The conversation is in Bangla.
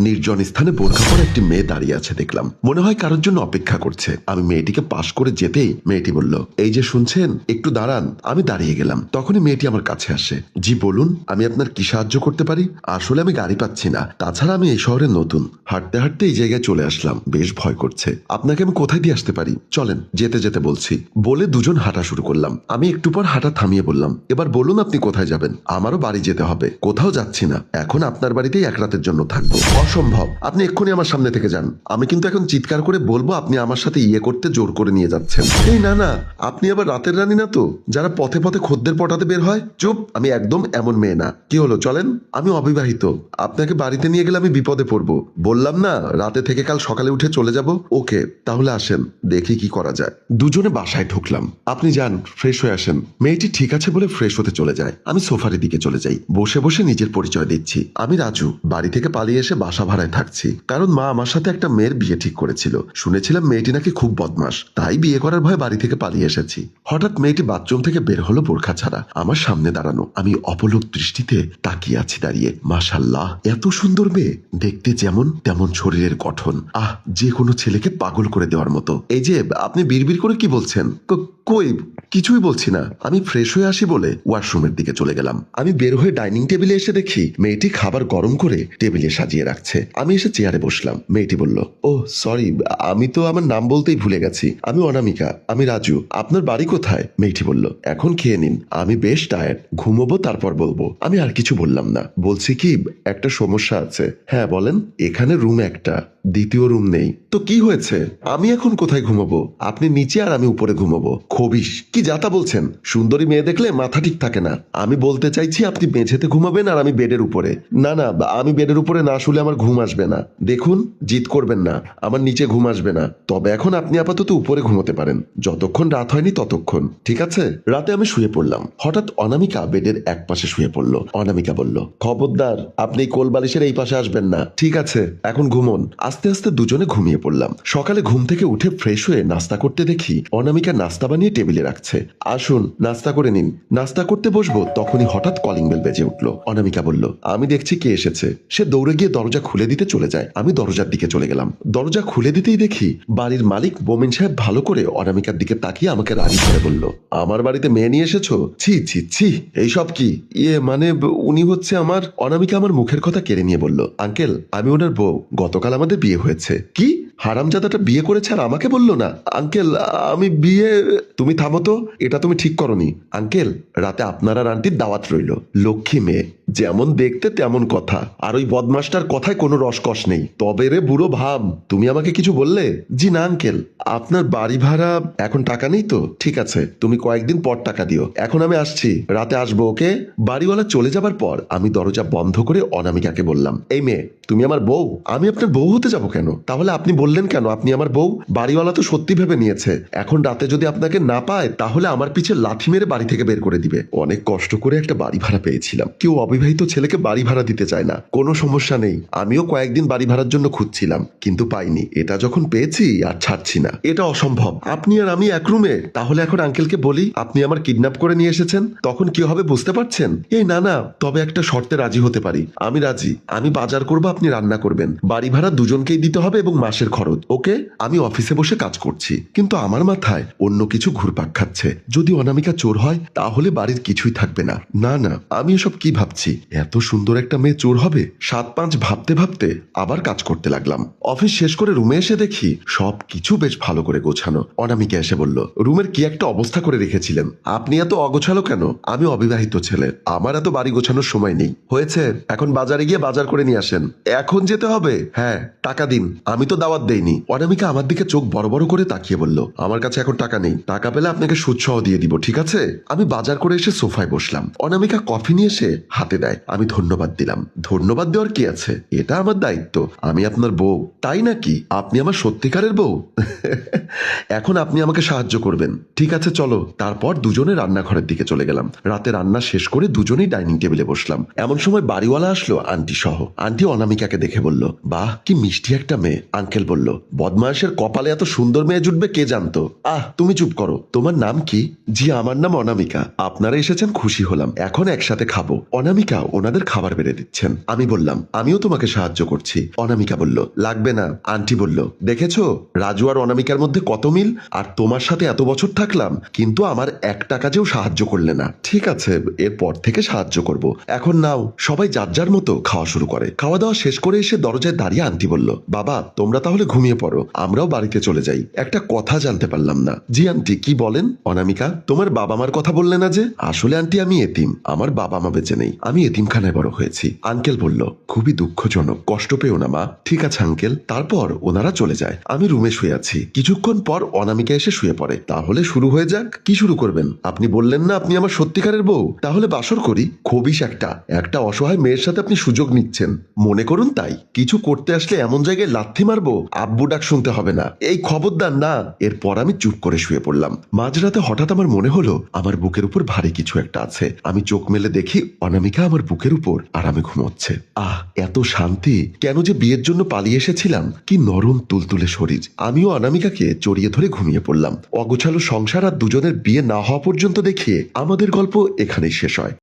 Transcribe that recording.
নির্জন স্থানে বোরখা পরা একটি মেয়ে দাঁড়িয়ে আছে দেখলাম। মনে হয় কারোর জন্য অপেক্ষা করছে। আমি মেয়েটিকে পাশ করে যেতেই মেয়েটি বলল, এই যে শুনছেন, একটু দাঁড়ান। আমি দাঁড়িয়ে গেলাম। তখনই মেয়েটি আমার কাছে আসে। জি বলুন, আমি আপনার কি সাহায্য করতে পারি? আসলে আমি গাড়ি পাচ্ছি না, তাছাড়া আমি এই শহরে নতুন। হাঁটতে হাঁটতে এই জায়গায় চলে আসলাম, বেশ ভয় করছে। আপনাকে আমি কোথায় দিয়ে আসতে পারি? চলেন, যেতে যেতে বলছি। বলে দুজন হাঁটা শুরু করলাম। আমি একটু পর হাঁটা থামিয়ে বললাম, এবার বলুন আপনি কোথায় যাবেন? আমারও বাড়ি যেতে হবে, কোথাও যাচ্ছি না, এখন আপনার বাড়িতেই এক রাতের জন্য থাকবো। অসম্ভব, আপনি এক্ষুনি আমার সামনে থেকে যান। আমি কিন্তু এখন চিৎকার করে বলবো আপনি আমার সাথে ইয়ে করতে জোর করে নিয়ে যাচ্ছেন। এই না না, আপনি আবার রাতের রানী না তো, যারা পথে পথে খদ্দের পটাতে বের হয়? চুপ, আমি একদম এমন মেয়ে না। কি হলো, চলেন। আমি অবিবাহিত, আপনাকে বাড়িতে নিয়ে গেলে আমি বিপদে পড়বো। বললাম না, রাতে থেকে কাল সকালে উঠে চলে যাব। ওকে, তাহলে আসেন, দেখি কি করা যায়। দুজনে বাসায় ঢুকলাম। আপনি যান, ফ্রেশ হয়ে আসেন। মেয়েটি ঠিক আছে বলে ফ্রেশ হতে চলে যায়। আমি সোফারের দিকে চলে যাই, বসে বসে নিজের পরিচয় দিচ্ছি। আমি রাজু, বাড়ি থেকে পালিয়ে এসে বাসা ভাড়ায় থাকছি, কারণ মা আমার সাথে একটা মেয়ের বিয়ে ঠিক করেছিল। শুনেছিলাম মেয়েটি নাকি খুব বদমাস, তাই বিয়ে করার ভয়ে বাড়ি থেকে পালিয়ে এসেছি। হঠাৎ মেয়েটি বাথরুম থেকে বের হলো বোরখা ছাড়া, আমার সামনে দাঁড়ানো। আমি অপলক দৃষ্টিতে তাকিয়ে আছি দাঁড়িয়ে। মাশাল্লাহ, এত সুন্দর মেয়ে, দেখতে যেমন তেমন শরীরের গঠন। যে কোনো ছেলেকে পাগল করে দেওয়ার মতো। এই যে আপনি বিড়বিড় করে কি বলছেন? কই, কিছুই বলছি না। আমি ফ্রেশ হয়ে আসি বলে ওয়াশরুমের দিকে চলে গেলাম। আমি বের হয়ে ডাইনিং টেবিলে এসে দেখি মেয়েটি খাবার গরম করে টেবিলে সাজিয়ে রাখছে। আমি এসে চেয়ারে বসলাম। মেয়েটি বলল, ও সরি, আমি তো আমার নাম বলতেই ভুলে গেছি। আমি অনামিকা। আমি রাজু। আপনার বাড়ি কোথায়? মেয়েটি বলল, এখন খেয়ে নিন, আমি বেশ টায়ার্ড, ঘুমোবো তারপর বলবো। আমি আর কিছু বললাম না। বলছি কি, একটা সমস্যা আছে। হ্যাঁ বলেন। এখানে রুম একটা, দ্বিতীয় রুম নেই। তো কি হয়েছে? আমি এখন কোথায় ঘুমাবো? আপনি নিচে আর আমি উপরে ঘুমাবো। খবিস, কি যাতা বলছেন? সুন্দরী মেয়ে দেখলে মাথা ঠিক থাকে না। আমি বলতে চাইছি আপনি মেঝেতে ঘুমাবেন আর আমি বেডের উপরে। না না, আমি বেডের উপরে না শুলে আমার ঘুম আসবে না। দেখুন, জিদ করবেন না, আমার নিচে ঘুম আসবে না। তবে এখন আপনি আপাতত উপরে ঘুমোতে পারেন, যতক্ষণ রাত হয়নি ততক্ষণ, ঠিক আছে? রাতে আমি শুয়ে পড়লাম। হঠাৎ অনামিকা বেডের এক পাশে শুয়ে পড়লো। অনামিকা বলল, খবরদার, আপনি কোল বালিশের এই পাশে আসবেন না। ঠিক আছে, এখন ঘুমোন। আস্তে আস্তে দুজনে ঘুমিয়ে পড়লাম। সকালে ঘুম থেকে উঠে ফ্রেশ হয়ে নাস্তা করতে দেখি অনামিকা নাস্তা বানিয়ে টেবিলে রাখছে। আসুন, নাস্তা করে নিন। নাস্তা করতে বসবো, তখনই হঠাৎ কলিং বেল বেজে উঠলো। অনামিকা বলল, আমি দেখছি কে এসেছে। সে দৌড়ে গিয়ে দরজা খুলে দিতে চলে যায়। আমি দরজার দিকে চলে গেলাম। দরজা খুলে দিতেই দেখি বাড়ির মালিক মোমেন সাহেব ভালো করে অনামিকার দিকে তাকিয়ে আমাকে রাগি করে বলল, আমার বাড়িতে মেয়ে নিয়ে এসেছো? ছি ছি ছি, এইসব কি? মানে উনি হচ্ছে আমার। অনামিকা আমার মুখের কথা কেড়ে নিয়ে বলল, আঙ্কেল, আমি ওনার বউ, গতকাল আমাদের বিয়ে হয়েছে। কি? হারামজাদাটা বিয়ে করেছে আর আমাকে বলল না? আঙ্কেল, আমি বিয়ে। তুমি থামো তো, এটা তুমি ঠিক করনি। আঙ্কেল, রাতে আপনার আর আন্টির দাওয়াত রইল। লক্ষ্মী মেয়ে, যেমন দেখতে তেমন কথা, আর ওই বদমাসটার কথায় কোনো রসকস নেই। তবে রে বুড়ো ভাব, তুমি আমাকে কিছু বললে? জি না আঙ্কেল। আপনার বাড়ি ভাড়া এখন টাকা নেই তো? ঠিক আছে, তুমি কয়েকদিন পর টাকা দিও। এখন আমি আসছি, রাতে আসবো, ওকে? বাড়িওয়ালা চলে যাবার পর আমি দরজা বন্ধ করে অনামিকাকে বললাম, এই মেয়ে, তুমি আমার বউ? আমি আপনার বউ হতে যাব কেন? তাহলে আপনি বললেন কেন আপনি আমার বউ? বাড়িওয়ালা তো সত্যি ভেবে নিয়েছে। এখন রাতে যদি আপনাকে না পায় তাহলে আমার পিছে লাথি মেরে বাড়ি থেকে বের করে দিবে। অনেক কষ্ট করে একটা বাড়ি ভাড়া পেয়েছিলাম। কেউ অবিবাহিত ছেলেকে বাড়ি ভাড়া দিতে চায় না। কোনো সমস্যা নেই, আমিও কয়েকদিন বাড়ি ভাড়ার জন্য খুঁজছিলাম, কিন্তু পাইনি। এটা যখন পেয়েছি আর ছাড়ছি না। এটা অসম্ভব, আপনি আর আমি এক রুমে। তাহলে এখন আঙ্কেলকে বলি আপনি আমার কিডন্যাপ করে নিয়ে এসেছেন, তখন কি হবে বুঝতে পারছেন? এই না না, তবে একটা শর্তে রাজি হতে পারি। আমি রাজি। আমি বাজার করবো, আপনি রান্না করবেন। বাড়ি ভাড়া দুজনকেই দিতে হবে এবং মাসের খরচ, ওকে? আমি অফিসে বসে কাজ করছি, কিন্তু আমার মাথায় অন্য কিছু ঘুরপাক খাচ্ছে। যদি অনামিকা চোর হয় তাহলে বাড়ির কিছুই থাকবে না। না না, আমি এসব কি ভাবছি? এত সুন্দর একটা মেয়ে চোর হবে? 7-5 ভাবতে ভাবতে আবার কাজ করতে লাগলাম। অফিস শেষ করে রুমে এসে দেখি সব কিছু বেশ ভালো করে গোছানো। অনামিকা এসে বলল, রুমের কি একটা অবস্থা করে রেখেছিলেন, আপনি এত অগোছালো কেন? আমি অবিবাহিত ছেলে, আমার এত বাড়ি গোছানোর সময় নেই। হয়েছে, এখন বাজারে গিয়ে বাজার করে নিয়ে আসেন। এখন যেতে হবে? হ্যাঁ, টাকা দিন। আমি তো দাওয়াত দেইনি। অনামিকা আমার দিকে চোখ বড় বড় করে তাকিয়ে বলল, আমার কাছে এখন টাকা নেই, টাকা পেলে আপনাকে সুদ সহ দিয়ে দিব, ঠিক আছে? আমি বাজার করে এসে সোফায় বসলাম। অনামিকা কফি নিয়ে এসে হাতে দেয়। আমি ধন্যবাদ দিলাম। ধন্যবাদ দেওয়ার কি আছে, এটা আমার দায়িত্ব। আমি আপনার বউ। তাই নাকি? আপনি আমার সত্যিকারের বউ? এখন আপনি আমাকে সাহায্য করবেন, ঠিক আছে? চলো। তারপর দুজনে রান্নাঘরের দিকে চলে গেলাম। রাতে রান্না শেষ করে দুজনেই ডাইনিং টেবিলে বসলাম। এমন সময় বাড়িওয়ালা আসলো আন্টি সহ। আন্টি অনামিকা অনামিকাকে দেখে বলল, বাহ কি মিষ্টি একটা মেয়ে। আঙ্কেল বলল, বদমায়েশের কপালে এত সুন্দর মেয়ে জুটবে কে জানতো। তুমি চুপ করো, তোমার নাম কি? জি আমার নাম অনামিকা। আপনারা এসেছেন খুশি হলাম, এখন একসাথে খাবো। অনামিকা ওনাদের খাবার বেড়ে দিচ্ছেন। আমি বললাম, আমিও তোমাকে সাহায্য করছি। অনামিকা বলল, লাগবে না। আন্টি বলল, দেখেছো রাজু আর অনামিকার মধ্যে কত মিল, আর তোমার সাথে এত বছর থাকলাম কিন্তু আমার একটা কাজেও সাহায্য করলে না। ঠিক আছে এরপর থেকে সাহায্য করব। এখন নাও। সবাই যার যার মতো খাওয়া শুরু করে। খাওয়া দাওয়া শেষ করে এসে দরজায় দাঁড়িয়ে আন্টি বলল, বাবা তোমরা তাহলে ঘুমিয়ে পড়ো, আমরাও বাড়িতে চলে যাই। একটা কথা জানতে পারলাম না। জি আন্টি কি বলেন? অনামিকা, তোমার বাবা মার কথা বললে না যে? আসলে আন্টি আমি এতিম, আমার বাবা মা বেঁচে নেই, আমি এতিমখানায় বড় হয়েছি। আঙ্কেল বলল, খুবই দুঃখজনক, কষ্ট পেও না মা। ঠিক আছে আঙ্কেল। তারপর ওনারা চলে যায়। আমি রুমে শুয়ে আছি। কিছুক্ষণ পর অনামিকা এসে শুয়ে পড়ে। তাহলে শুরু হয়ে যাক। কি শুরু করবেন? আপনি বললেন না আপনি আমার সত্যিকারের বউ, তাহলে বাসর করি। খবিস একটা অসহায় মেয়ের সাথে আপনি সুযোগ নিচ্ছেন মনে করুন তাই। কিছু করতে আসলে এমন জায়গায় লাথি মারবো আব্বু ডাক শুনতে হবে না, এই খবরদার না। এরপর আমি চুপ করে শুয়ে পড়লাম। মাঝরাতে হঠাৎ আমার মনে হলো আমার বুকের উপর ভারী কিছু একটা আছে। আমি চোখ মেলে দেখি অনামিকা আমার বুকের উপর আরামে ঘুমোচ্ছে। এত শান্তি। কেন যে বিয়ের জন্য পালিয়ে এসেছিলাম। কি নরম তুলতুলে শরীর। আমিও অনামিকাকে জড়িয়ে ধরে ঘুমিয়ে পড়লাম। অগোছালো সংসার আর দুজনের বিয়ে না হওয়া পর্যন্ত দেখিয়ে আমাদের গল্প এখানেই শেষ হয়।